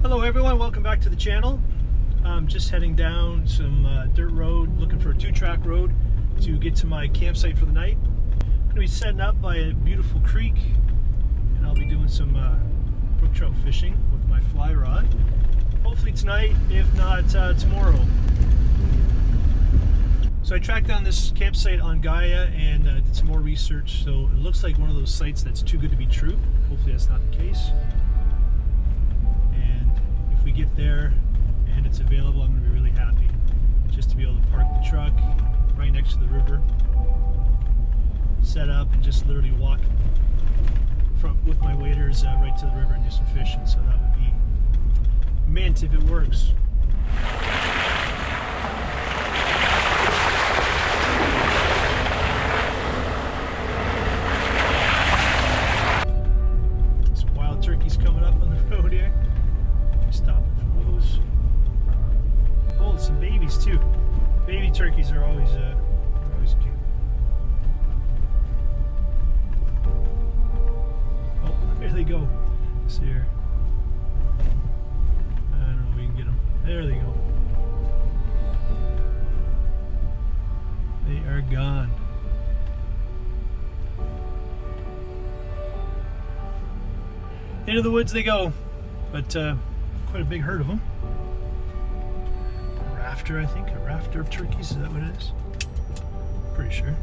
Hello everyone, welcome back to the channel. I'm just heading down some dirt road, looking for a 2-track road to get to my campsite for the night. I'm going to be setting up by a beautiful creek, and I'll be doing some brook trout fishing with my fly rod. Hopefully tonight, if not tomorrow. So I tracked down this campsite on Gaia and did some more research. So it looks like one of those sites that's too good to be true. Hopefully that's not the case. If we get there and it's available, I'm going to be really happy just to be able to park the truck right next to the river, set up, and just literally walk with my waders right to the river and do some fishing. So that would be mint if it works. Some wild turkeys coming up on the road here. Stopping for those. Oh, some babies too. Baby turkeys are always cute. Oh, there they go. Let's see here. I don't know if we can get them. There they go. They are gone. Into the woods they go. But quite a big herd of them. A rafter, I think. A rafter of turkeys, is that what it is? Pretty sure.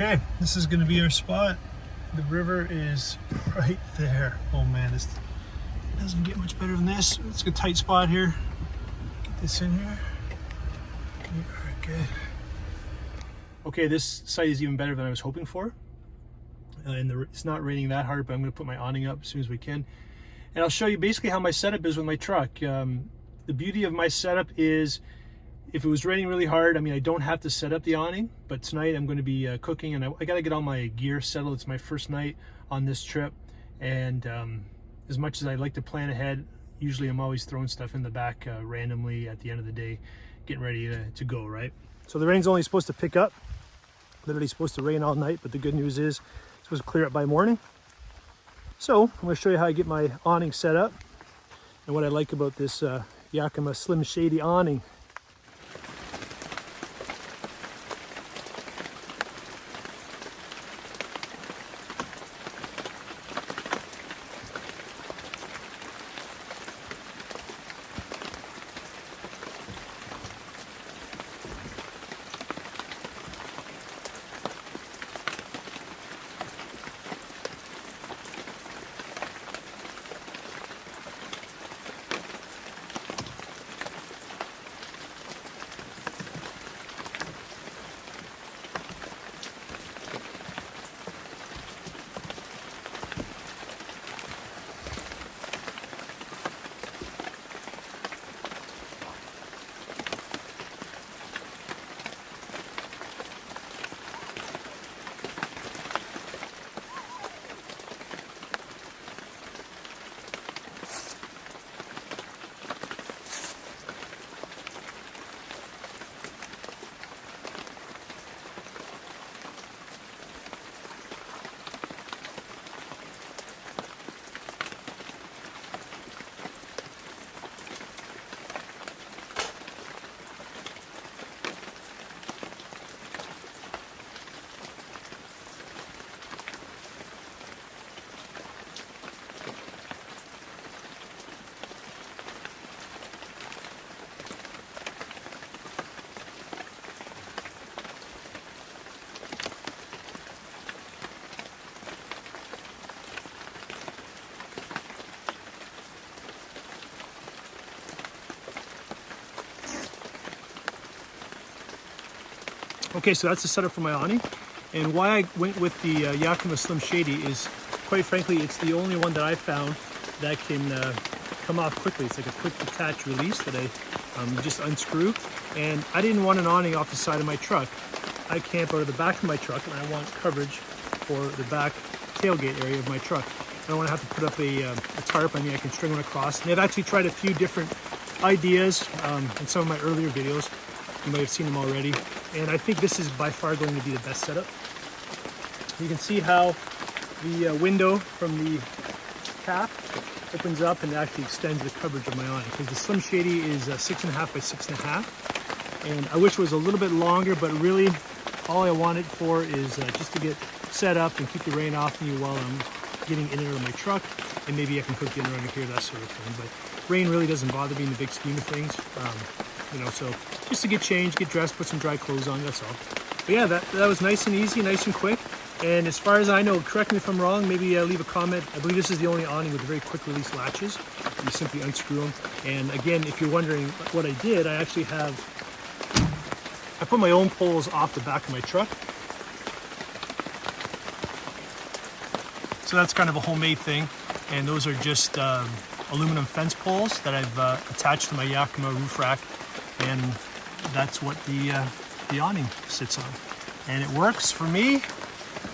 Okay, this is going to be our spot. The river is right there. Oh man, this doesn't get much better than this. It's a tight spot here. Get this in here. Alright, good. Okay, this site is even better than I was hoping for. And it's not raining that hard, but I'm going to put my awning up as soon as we can. And I'll show you basically how my setup is with my truck. The beauty of my setup is, if it was raining really hard, I mean, I don't have to set up the awning, but tonight I'm going to be cooking, and I got to get all my gear settled. It's my first night on this trip, and as much as I like to plan ahead, usually I'm always throwing stuff in the back randomly at the end of the day, getting ready to go, right? So the rain's only supposed to pick up, literally supposed to rain all night, but the good news is it's supposed to clear up by morning. So I'm going to show you how I get my awning set up, and what I like about this Yakima Slim Shady awning. Okay, so that's the setup for my awning. And why I went with the Yakima Slim Shady is, quite frankly, it's the only one that I found that can come off quickly. It's like a quick detach release that I just unscrew. And I didn't want an awning off the side of my truck. I camp out of the back of my truck and I want coverage for the back tailgate area of my truck. I don't want to have to put up a tarp. I mean, I can string one across. And I've actually tried a few different ideas in some of my earlier videos. You might have seen them already. And I think this is by far going to be the best setup. You can see how the window from the cap opens up and actually extends the coverage of my awning, because the Slim Shady is 6.5 by 6.5, and I wish it was a little bit longer, but really all I want it for is just to get set up and keep the rain off me while I'm getting in and out of my truck, and maybe I can cook dinner under here, that sort of thing. But rain really doesn't bother me in the big scheme of things, you know, so just to get changed, get dressed, put some dry clothes on, that's all. But yeah, that was nice and easy, nice and quick. And as far as I know, correct me if I'm wrong, maybe leave a comment. I believe this is the only awning with very quick release latches. You simply unscrew them. And again, if you're wondering what I did, I actually I put my own poles off the back of my truck. So that's kind of a homemade thing. And those are just aluminum fence poles that I've attached to my Yakima roof rack. And that's what the awning sits on. And it works for me.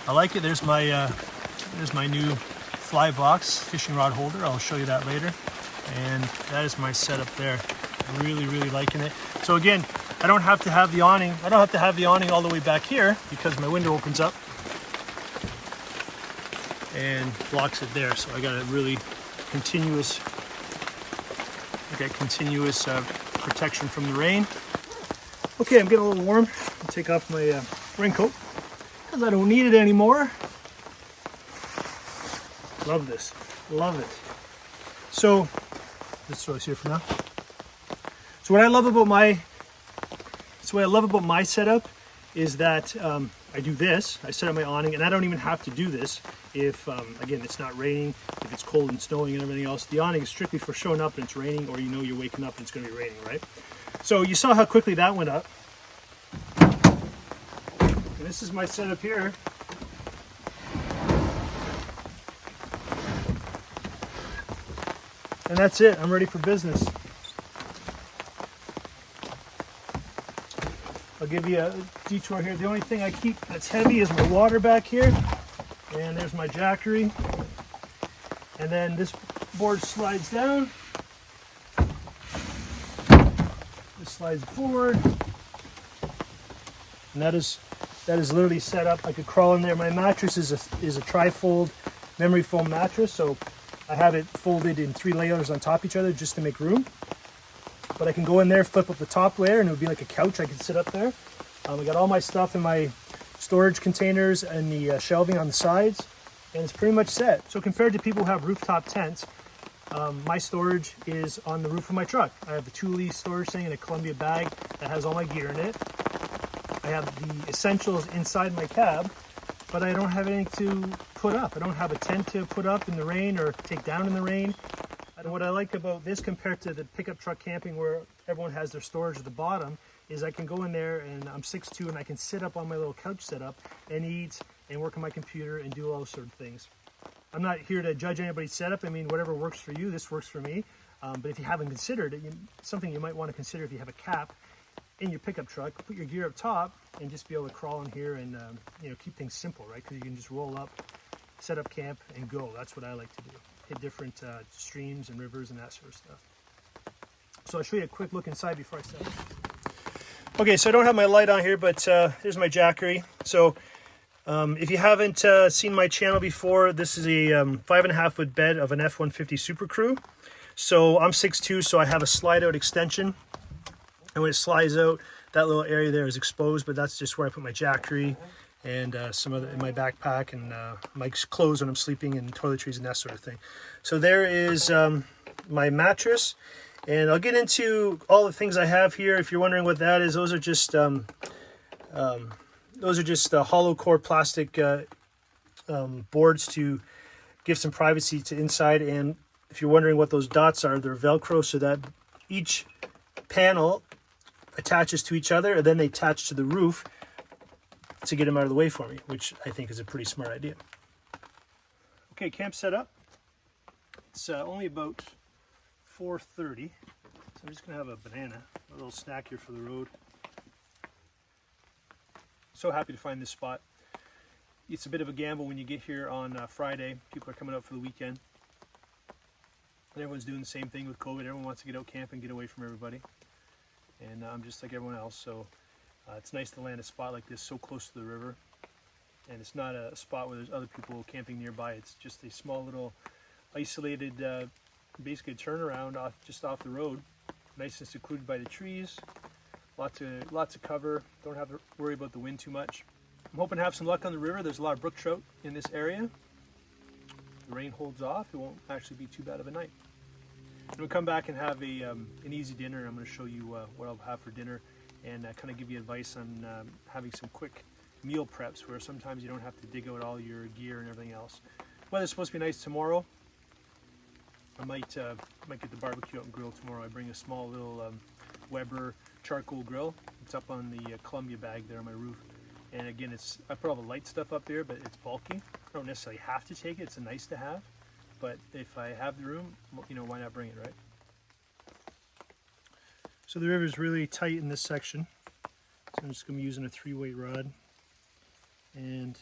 I like it. There's my new fly box fishing rod holder. I'll show you that later. And that is my setup there. Really, really liking it. So again, I don't have to have the awning. I don't have to have the awning all the way back here because my window opens up and blocks it there. So I got a really continuous, protection from the rain. Okay, I'm getting a little warm. I'll take off my raincoat, because I don't need it anymore. Love this, love it. So, let's throw this here for now. So what I love about my setup is that I do this. I set up my awning, and I don't even have to do this if, again, it's not raining, if it's cold and snowing and everything else. The awning is strictly for showing up and it's raining, or you know you're waking up and it's going to be raining, right? So you saw how quickly that went up. And this is my setup here. And that's it. I'm ready for business. I'll give you a detour here. The only thing I keep that's heavy is my water back here. And there's my jackery. And then this board slides down. This slides forward. And that is literally set up. I could crawl in there. My mattress is a tri-fold memory foam mattress, so I have it folded in 3 layers on top of each other just to make room. But I can go in there, flip up the top layer, and it would be like a couch. I could sit up there. I got all my stuff in my storage containers and the shelving on the sides, and it's pretty much set. So compared to people who have rooftop tents, my storage is on the roof of my truck. I have the Thule storage thing in a Columbia bag that has all my gear in it. I have the essentials inside my cab, but I don't have anything to put up. I don't have a tent to put up in the rain or take down in the rain. And what I like about this compared to the pickup truck camping where everyone has their storage at the bottom is I can go in there, and I'm 6'2", and I can sit up on my little couch setup and eat and work on my computer and do all those sort of things. I'm not here to judge anybody's setup. I mean, whatever works for you, this works for me. But if you haven't considered it, something you might want to consider if you have a cap in your pickup truck, put your gear up top and just be able to crawl in here and keep things simple, right? Because you can just roll up, set up camp, and go. That's what I like to do. Hit different streams and rivers and that sort of stuff. So I'll show you a quick look inside before I set up. Okay, so I don't have my light on here, but here's my jackery. So if you haven't seen my channel before, this is a 5.5 foot bed of an F-150 Super Crew. So I'm 6'2", so I have a slide out extension. And when it slides out, that little area there is exposed, but that's just where I put my jackery and some other in my backpack and my clothes when I'm sleeping and toiletries and that sort of thing. So there is my mattress, and I'll get into all the things I have here. If you're wondering what that is, those are just hollow core plastic boards to give some privacy to inside. And if you're wondering what those dots are, they're Velcro, so that each panel attaches to each other, and then they attach to the roof to get them out of the way for me, which I think is a pretty smart idea. Okay, camp set up. It's only about 4:30, so I'm just gonna have a banana, a little snack here for the road. So happy to find this spot. It's a bit of a gamble when you get here on Friday. People are coming out for the weekend. And everyone's doing the same thing with COVID. Everyone wants to get out camping, get away from everybody. And I'm just like everyone else, so it's nice to land a spot like this so close to the river. And it's not a spot where there's other people camping nearby. It's just a small little isolated, basically a turnaround just off the road. Nice and secluded by the trees. Lots of cover. Don't have to worry about the wind too much. I'm hoping to have some luck on the river. There's a lot of brook trout in this area. The rain holds off. It won't actually be too bad of a night. And we'll come back and have an easy dinner. I'm going to show you what I'll have for dinner and kind of give you advice on having some quick meal preps where sometimes you don't have to dig out all your gear and everything else. Weather's supposed to be nice tomorrow. I might get the barbecue out and grill tomorrow. I bring a small little Weber charcoal grill. It's up on the Columbia bag there on my roof. And again, I put all the light stuff up there, but it's bulky. I don't necessarily have to take it. It's a nice to have. But if I have the room, you know, why not bring it, right? So the river's really tight in this section. So I'm just going to be using a 3-weight rod. And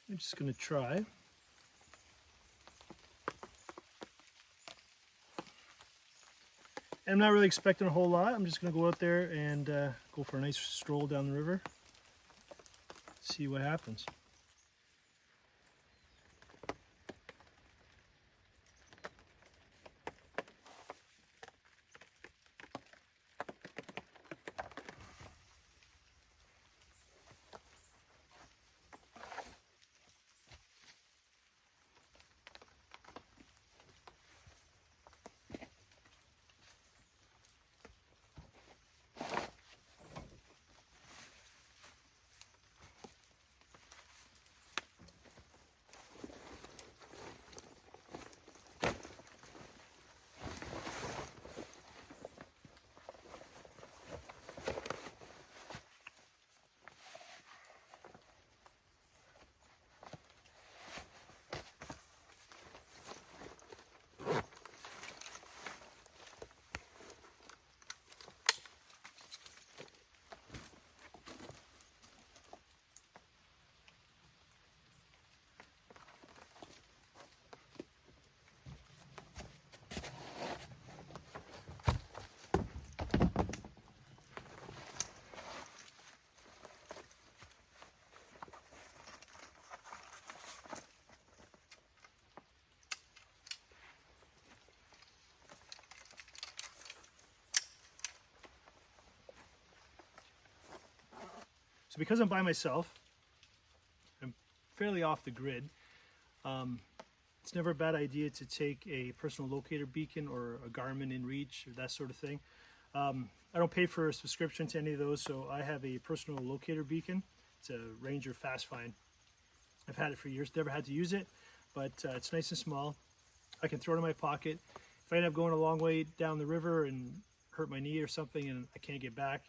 I'm just going to try. I'm not really expecting a whole lot. I'm just going to go out there and go for a nice stroll down the river. See what happens. So because I'm by myself, I'm fairly off the grid. It's never a bad idea to take a personal locator beacon or a Garmin inReach or that sort of thing. I don't pay for a subscription to any of those, so I have a personal locator beacon. It's a Ranger Fast Find. I've had it for years, never had to use it, but it's nice and small. I can throw it in my pocket. If I end up going a long way down the river and hurt my knee or something and I can't get back,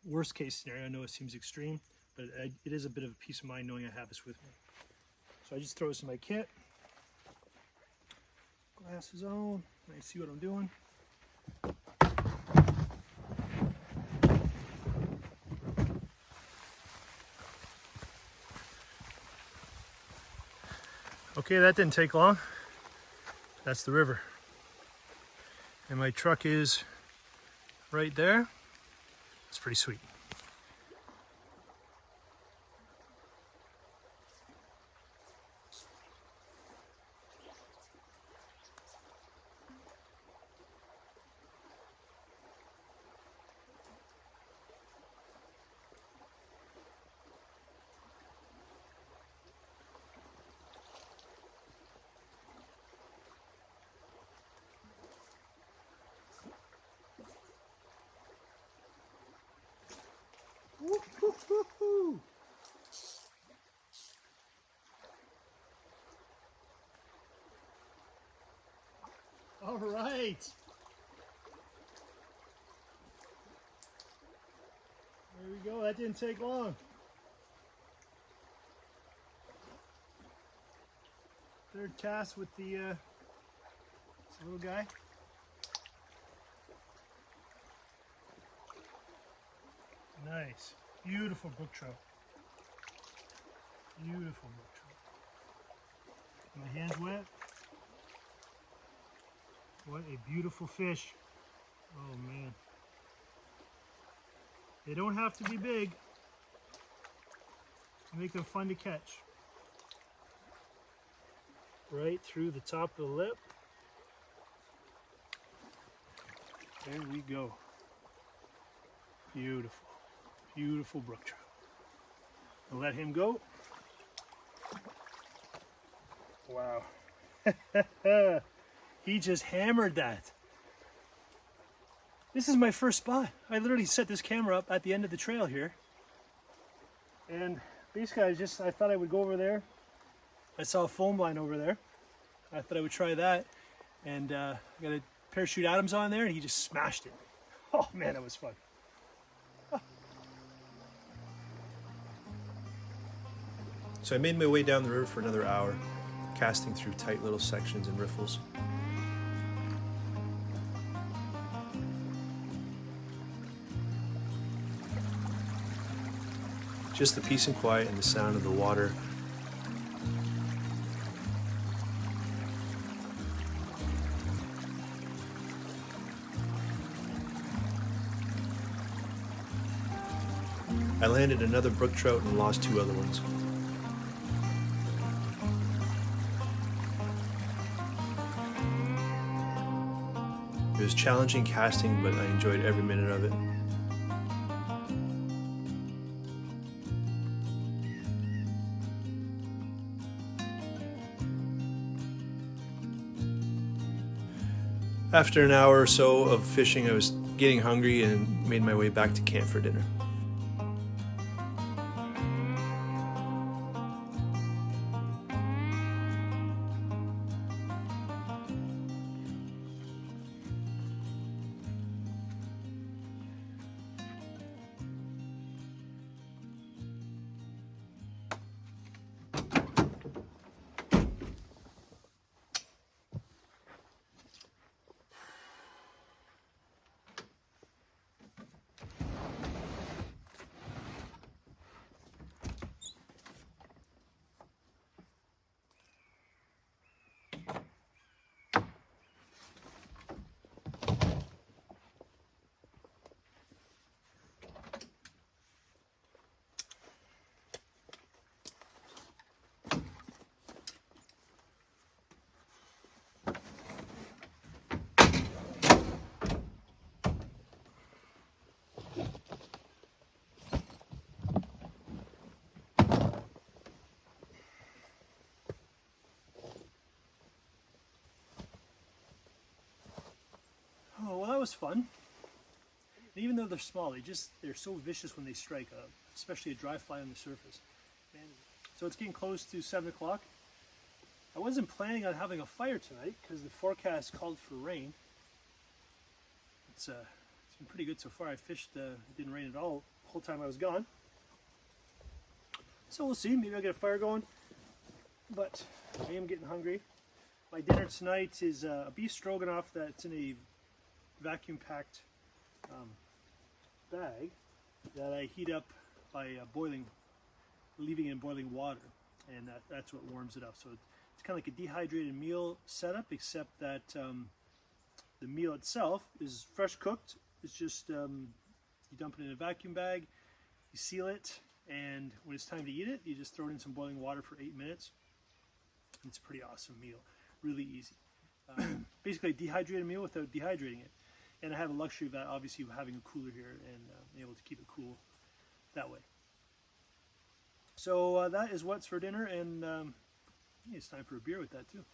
worst case scenario, I know it seems extreme, but it is a bit of a peace of mind knowing I have this with me. So I just throw this in my kit. Glasses on, I see what I'm doing. Okay, that didn't take long. That's the river. And my truck is right there. It's pretty sweet. Woo-hoo-hoo-hoo. All right. There we go, that didn't take long. Third cast with the this little guy. Nice, beautiful brook trout. Beautiful brook trout. My hand's wet. What a beautiful fish. Oh man. They don't have to be big to make them fun to catch. Right through the top of the lip. There we go. Beautiful, beautiful brook trout. I'll let him go. Wow. He just hammered that. This is my first spot. I literally set this camera up at the end of the trail here. And basically I thought I would go over there. I saw a foam line over there. I thought I would try that. And I got a parachute Adams on there and he just smashed it. Oh man, that was fun. So I made my way down the river for another hour, casting through tight little sections and riffles. Just the peace and quiet and the sound of the water. I landed another brook trout and lost 2 other ones. It was challenging casting, but I enjoyed every minute of it. After an hour or so of fishing, I was getting hungry and made my way back to camp for dinner. Oh, well, that was fun. And even though they're small, they're so vicious when they strike, especially a dry fly on the surface. So it's getting close to 7 o'clock. I wasn't planning on having a fire tonight because the forecast called for rain. It's been pretty good so far. I fished, it didn't rain at all the whole time I was gone. So we'll see, maybe I'll get a fire going. But I am getting hungry. My dinner tonight is a beef stroganoff that's in a vacuum packed bag that I heat up by leaving it in boiling water, and that's what warms it up. So it's kind of like a dehydrated meal setup, except that the meal itself is fresh cooked. It's just you dump it in a vacuum bag, you seal it, and when it's time to eat it, you just throw it in some boiling water for 8 minutes. It's a pretty awesome meal, really easy. Basically a dehydrated meal without dehydrating it. And I have the luxury of that, obviously, having a cooler here and able to keep it cool that way. So that is what's for dinner, and it's time for a beer with that too.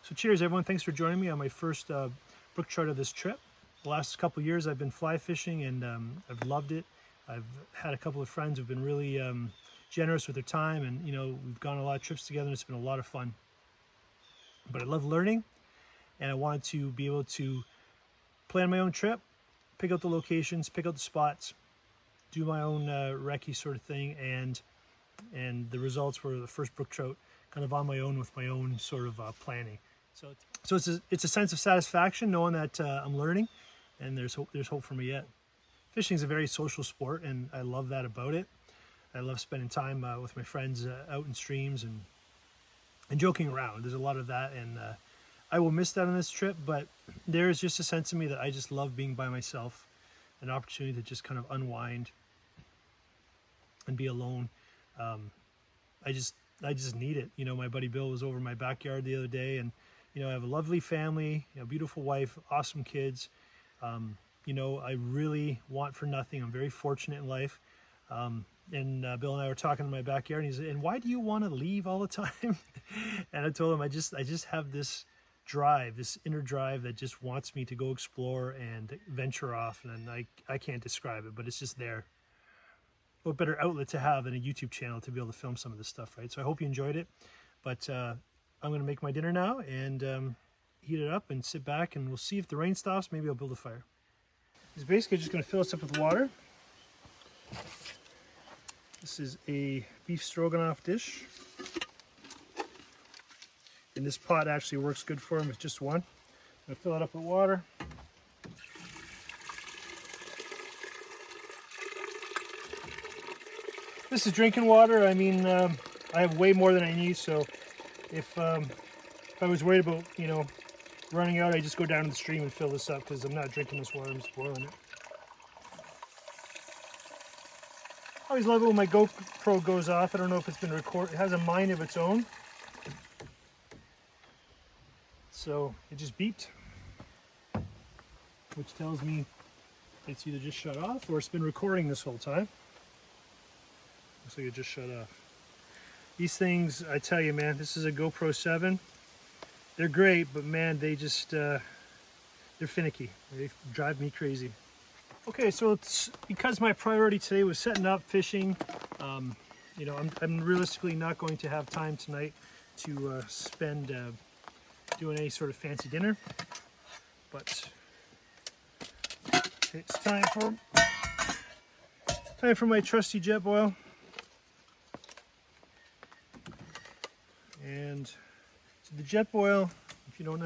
So cheers, everyone. Thanks for joining me on my first brook trout of this trip. The last couple of years I've been fly fishing, and I've loved it. I've had a couple of friends who've been really generous with their time, and we've gone on a lot of trips together, and it's been a lot of fun. But I love learning, and I wanted to be able to plan my own trip, pick out the locations, pick out the spots, do my own recce sort of thing, and the results were the first brook trout kind of on my own with my own sort of planning. So it's a sense of satisfaction knowing that I'm learning, and there's hope for me yet. Fishing is a very social sport, and I love that about it. I love spending time with my friends out in streams and joking around. There's a lot of that, and I will miss that on this trip, but there is just a sense of me that I just love being by myself, an opportunity to just kind of unwind and be alone. I just need it. My buddy Bill was over my backyard the other day, and I have a lovely family, beautiful wife, awesome kids. I really want for nothing. I'm very fortunate in life. And Bill and I were talking in my backyard, and he said, "And why do you want to leave all the time?" And I told him, I just have this drive, this inner drive that just wants me to go explore and venture off, and I can't describe it, but it's just there. What better outlet to have than a YouTube channel to be able to film some of this stuff, right? So I hope you enjoyed it, but I'm going to make my dinner now and heat it up and sit back, and we'll see if the rain stops. Maybe I'll build a fire. It's basically just going to fill this up with water. This is a beef stroganoff dish, and this pot actually works good for them with just one. I'm going to fill it up with water. This is drinking water. I mean, I have way more than I need, so if I was worried about, running out, I just go down to the stream and fill this up, because I'm not drinking this water, I'm just boiling it. I always love it when my GoPro goes off. I don't know if it's been recorded. It has a mind of its own. So it just beeped, which tells me it's either just shut off or it's been recording this whole time. Looks like it just shut off. These things, I tell you, man, this is a GoPro 7. They're great, but man, they just, they're finicky. They drive me crazy. Okay, so it's because my priority today was setting up, fishing. I'm realistically not going to have time tonight to spend doing any sort of fancy dinner. But it's time for my trusty Jetboil. And so the Jetboil, if you don't,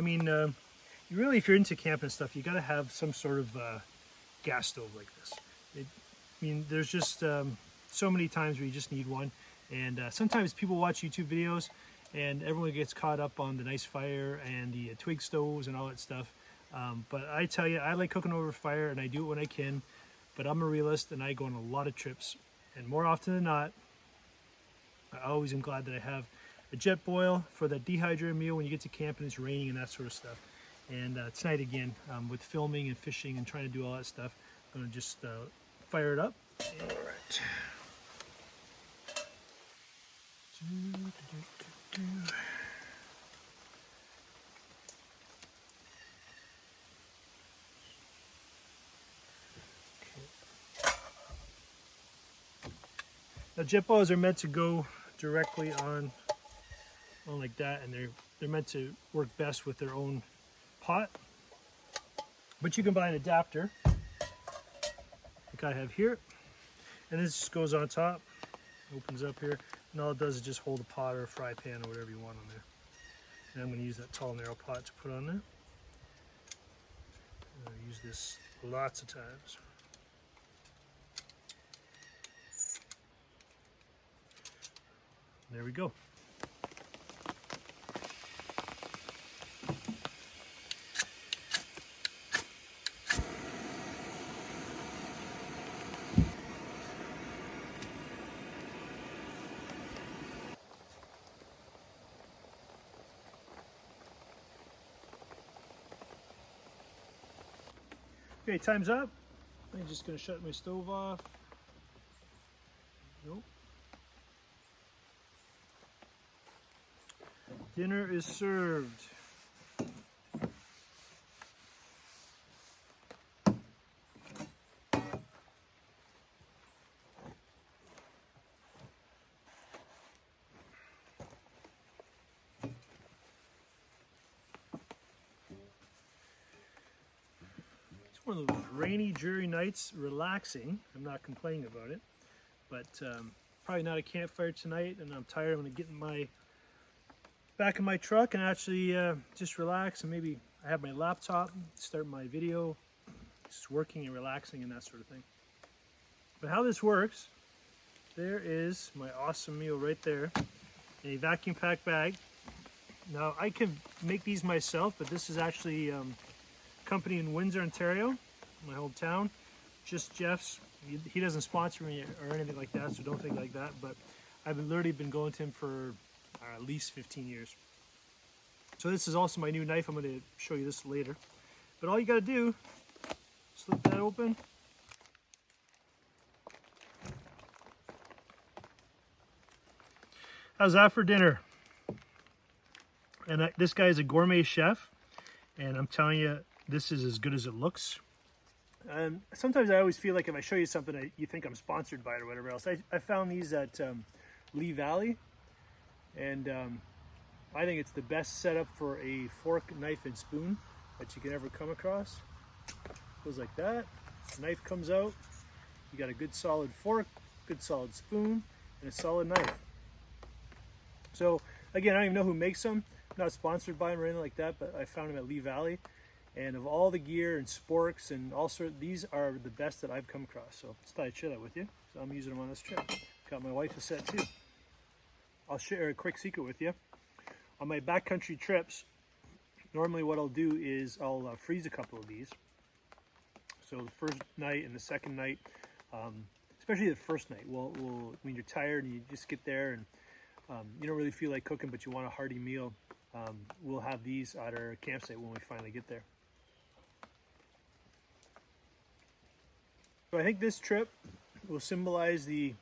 if you're into camp and stuff, you got to have some sort of gas stove like this. There's just so many times where you just need one, and sometimes people watch YouTube videos and everyone gets caught up on the nice fire and the twig stoves and all that stuff, but I tell you, I like cooking over fire, and I do it when I can, but I'm a realist, and I go on a lot of trips, and more often than not, I always am glad that I have a Jetboil for that dehydrated meal when you get to camp and it's raining and that sort of stuff. And tonight again, with filming and fishing and trying to do all that stuff, I'm going to just fire it up. All right. Now Jetboils are meant to go directly on like that, and they're meant to work best with their own pot, but you can buy an adapter like I have here, and this just goes on top, opens up here, and all it does is just hold a pot or a fry pan or whatever you want on there. And I'm going to use that tall narrow pot to put on there. I use this lots of times. There we go. Okay, time's up. I'm just going to shut my stove off. Nope. Dinner is served. one of those rainy, dreary nights, relaxing. I'm not complaining about it, but probably not a campfire tonight, and I'm tired. I'm gonna get in my back of my truck and actually just relax, and maybe I have my laptop, start my video, just working and relaxing and that sort of thing. But how this works, there is my awesome meal right there in a vacuum pack bag. Now I can make these myself, but this is actually company in Windsor, Ontario, my hometown. Just Jeff's. He doesn't sponsor me or anything like that, so don't think like that. But I've literally been going to him for at least 15 years. So this is also my new knife. I'm going to show you this later. But all you got to do, slip that open. How's that for dinner? And this guy is a gourmet chef, and I'm telling you, this is as good as it looks. Sometimes I always feel like if I show you something, you think I'm sponsored by it or whatever else. I found these at Lee Valley, and I think it's the best setup for a fork, knife, and spoon that you can ever come across. Goes like that. The knife comes out. You got a good solid fork, good solid spoon, and a solid knife. So again, I don't even know who makes them. I'm not sponsored by them or anything like that, but I found them at Lee Valley. And of all the gear and sporks and all sorts, these are the best that I've come across. So just thought I'd share that with you. So I'm using them on this trip. Got my wife a set too. I'll share a quick secret with you. On my backcountry trips, normally what I'll do is I'll freeze a couple of these. So the first night and the second night, especially the first night, when you're tired and you just get there and you don't really feel like cooking, but you want a hearty meal, we'll have these at our campsite when we finally get there. So I think this trip will symbolize the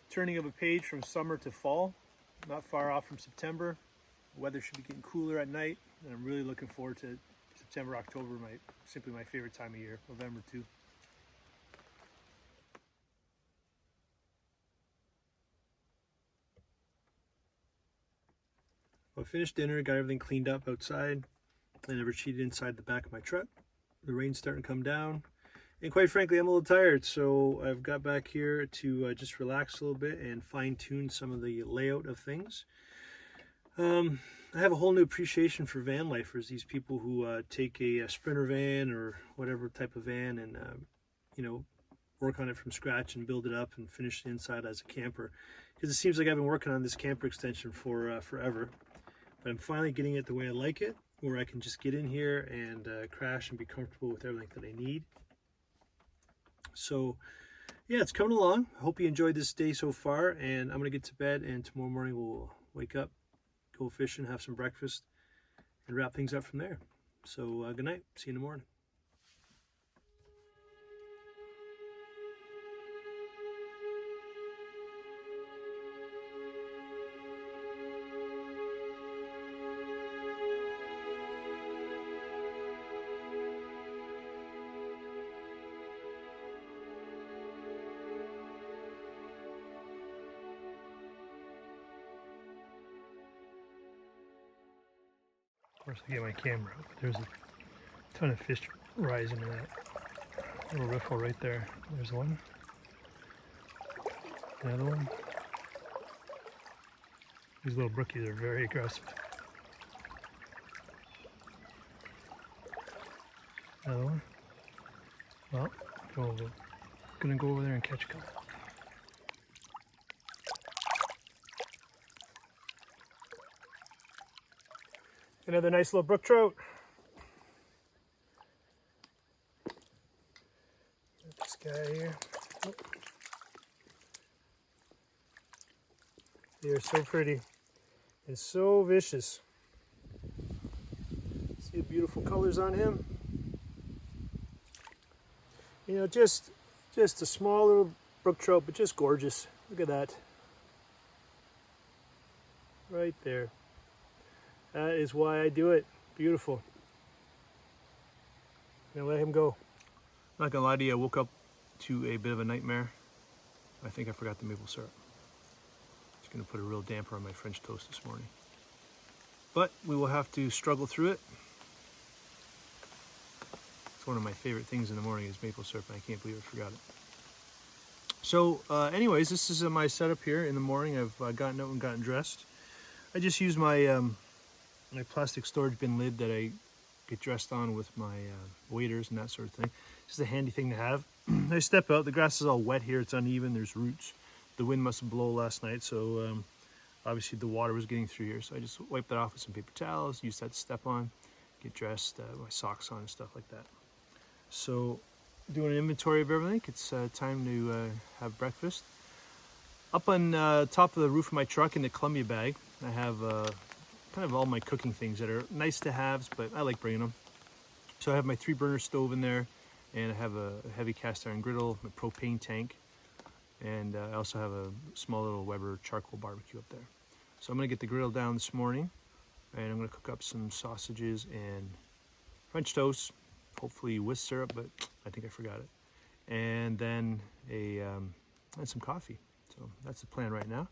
turning of a page from summer to fall, not far off from September. The weather should be getting cooler at night, and I'm really looking forward to September, October, simply my favorite time of year, November too. I finished dinner, got everything cleaned up outside. I never cheated inside the back of my truck. The rain's starting to come down. And quite frankly, I'm a little tired, so I've got back here to just relax a little bit and fine-tune some of the layout of things. I have a whole new appreciation for van lifers, these people who take a Sprinter van or whatever type of van and, you know, work on it from scratch and build it up and finish the inside as a camper. Because it seems like I've been working on this camper extension for forever. But I'm finally getting it the way I like it, where I can just get in here and crash and be comfortable with everything that I need. So yeah, it's coming along. I hope you enjoyed this day so far, and I'm gonna get to bed, and tomorrow morning we'll wake up, go fishing, have some breakfast, and wrap things up from there. So good night, see you in the morning. Of course, I get my camera out, but there's a ton of fish rising in that little riffle right there. There's one. Another one. These little brookies are very aggressive. Another one. Well, gonna go over there and catch a couple. Another nice little brook trout. This guy here. Oh. They are so pretty and so vicious. See the beautiful colors on him? You know, just a small little brook trout, but just gorgeous. Look at that. Right there. That is why I do it. Beautiful. I'm gonna let him go. I'm not gonna lie to you, I woke up to a bit of a nightmare. I think I forgot the maple syrup. It's gonna put a real damper on my French toast this morning. But we will have to struggle through it. It's one of my favorite things in the morning is maple syrup, and I can't believe I forgot it. So anyways, this is my setup here in the morning. I've gotten out and gotten dressed. I just use my my plastic storage bin lid that I get dressed on with my waders and that sort of thing. Just a handy thing to have. I step out, the grass is all wet here, it's uneven, there's roots. The wind must have blown last night, so obviously the water was getting through here. So I just wipe that off with some paper towels, use that to step on, get dressed, my socks on and stuff like that. So doing an inventory of everything, it's time to have breakfast. Up on top of the roof of my truck in the Columbia bag, I have kind of all my cooking things that are nice to haves, but I like bringing them. So I have my 3-burner stove in there, and I have a heavy cast iron griddle, my propane tank, and I also have a small little Weber charcoal barbecue up there. So I'm gonna get the griddle down this morning, and I'm gonna cook up some sausages and French toast, hopefully with syrup, but I think I forgot it. And then and some coffee. So that's the plan right now.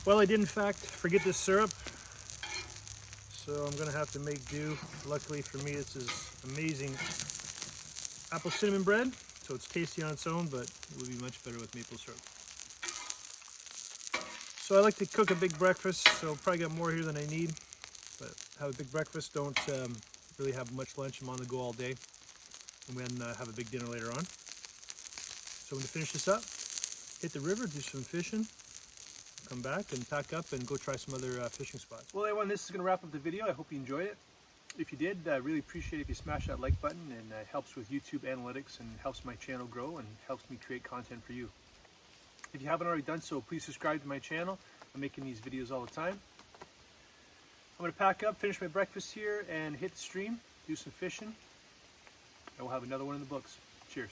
Well, I did in fact forget this syrup, so I'm gonna have to make do. Luckily for me, this is amazing apple cinnamon bread, so it's tasty on its own, but it would be much better with maple syrup. So I like to cook a big breakfast, so probably got more here than I need. But have a big breakfast, don't really have much lunch. I'm on the go all day. And then have a big dinner later on. So I'm gonna finish this up, hit the river, do some fishing, come back and pack up and go try some other fishing spots. Well everyone, this is gonna wrap up the video. I hope you enjoyed it. If you did, I really appreciate it if you smash that like button, and it helps with YouTube analytics and helps my channel grow and helps me create content for you. If you haven't already done so, please subscribe to my channel. I'm making these videos all the time. I'm going to pack up, finish my breakfast here, and hit the stream, do some fishing, and we'll have another one in the books. Cheers.